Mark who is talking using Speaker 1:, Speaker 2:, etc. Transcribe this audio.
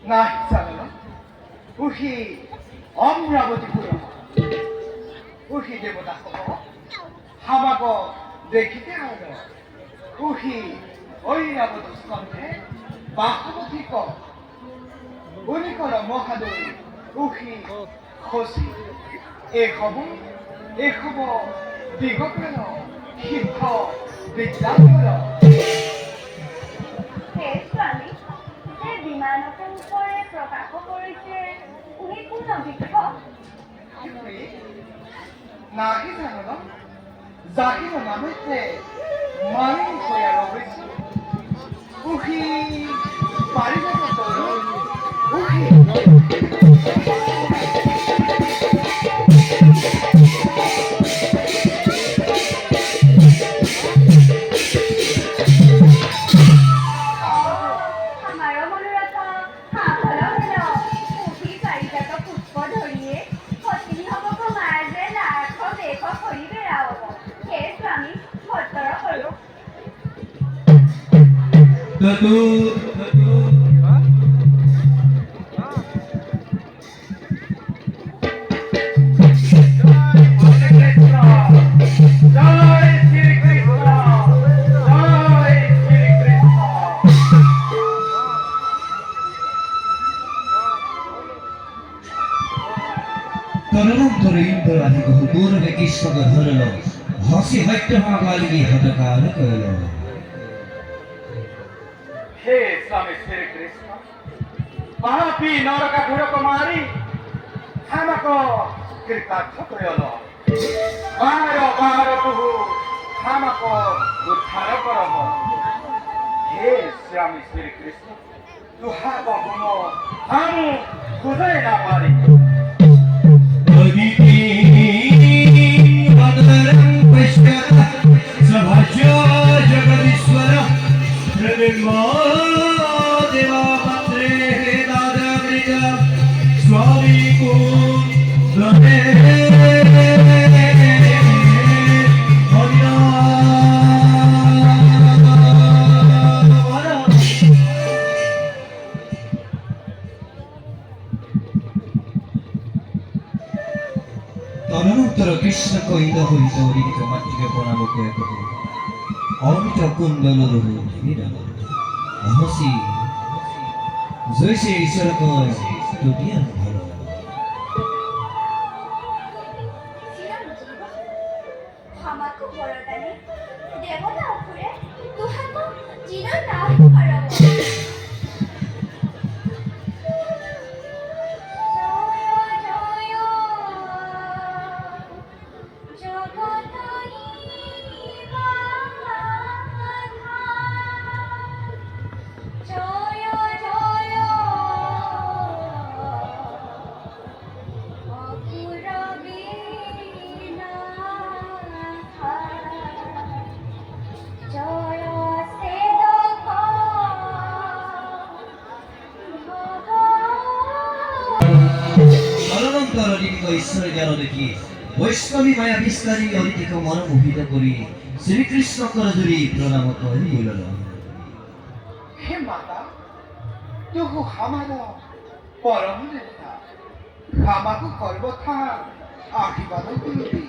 Speaker 1: নাহি জানো উহি অমরাবতীপুরম উহি দেবতা হব হামাক দেখিতে হল উহি ঐরাবত স্কন্ধে বাহবতী ক উনিকর মহাদৈ উহি খসি এ হব দিগপ্রেণ সিদ্ধ বিদ্যাধর।
Speaker 2: হে স্বামী, যে বিমানকে উপরে প্রকাশ করেছে উনি কোন অভিজ্ঞ?
Speaker 1: নাহি জানো জাহির নামেতে মালিন হইয়া রয়েছে উহি পারিজাত উহি
Speaker 3: তদনন্তর ইন্দ্র আদি বহু পূর্বে কৃষ্ণকে ধরল হসি হট্ট মাগালিনী হতকার কইল।
Speaker 1: হে স্বামী শ্রীকৃষ্ণ পাপী নরকাসুর কুমারী হামাক কৃতার্থ করিল বার প্রভু হামাক উদ্ধার করব। হে স্বামী শ্রীকৃষ্ণ তুহার গুণ হামু বুঝাই না পারি।
Speaker 3: জগদীশ্বর দেবাপাত্রে দাদামৃত স্বামী তদনন্তর কৃষ্ণ কহিল হইত হরিত মাতৃকে প্রণাম করে কহ অমিত কুণ্ডল রহু হসি জৈসে ঈশ্বর কয় দুনিয়া ভালো।
Speaker 2: হামাকো বরদানে দেবতা উপরে তুহাকো চির নাম করব।
Speaker 3: ঈশ্বর জ্ঞান দেখি বৈষ্ণবী মায়া বিস্তারী অরিতিক মন মোহিত করি শ্রীকৃষ্ণ কর ধরি প্রণাম করি বলল।
Speaker 1: হে মাতা তুহু হামার পরম দেবতা হামাকু কর্বথা আশীর্বাদ করিবি।